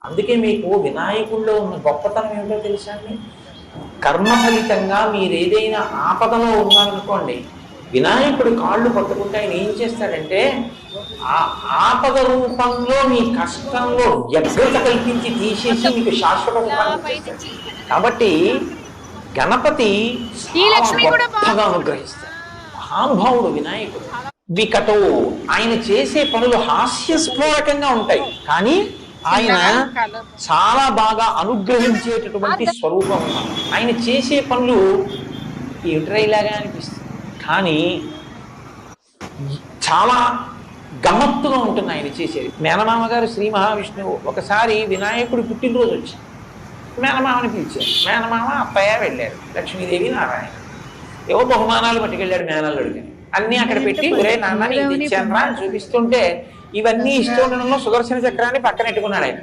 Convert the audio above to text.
అందుకే మీకు వినాయకుడిలో ఉన్న గొప్పతనం ఏమిటో తెలుసా అండి? కర్మ ఫలితంగా మీరు ఏదైనా ఆపదలో ఉన్నారనుకోండి, వినాయకుడు కాళ్ళు పట్టుకుంటే ఆయన ఏం చేస్తాడంటే ఆ ఆపద రూపంలో మీ కష్టంలో వ్యగ్రత కల్పించి తీసేసి మీకు శాశ్వత రూపాన్ని ఇచ్చేస్తాడు. కాబట్టి గణపతి గొప్పగా అనుగ్రహిస్తాడు. మహానుభావుడు వినాయకుడు. వికటో ఆయన చేసే పనులు హాస్యస్ఫోరకంగా ఉంటాయి, కానీ ఆయన చాలా బాగా అనుగ్రహించేటటువంటి స్వరూపం ఉన్నారు. ఆయన చేసే పనులు ఏమిట్రైలాగా అనిపిస్తుంది, కానీ చాలా గమ్మత్తుగా ఉంటుంది ఆయన చేసేది. మేనమామ గారు శ్రీ మహావిష్ణువు ఒకసారి వినాయకుడు పుట్టినరోజు వచ్చి మేనమామని పిలిచారు. మేనమామ అత్తయ్య వెళ్ళారు, లక్ష్మీదేవి నారాయణ ఏవో బహుమానాలు పట్టుకెళ్ళాడు మేనల్లుడికి. అన్నీ అక్కడ పెట్టి ఒరే నాన్న ఇది ఇచ్చాను అని చూపిస్తుంటే ఇవన్నీ ఇష్టం ఉండడంలో సుదర్శన చక్రాన్ని పక్కన పెట్టుకున్నాడు ఆయన.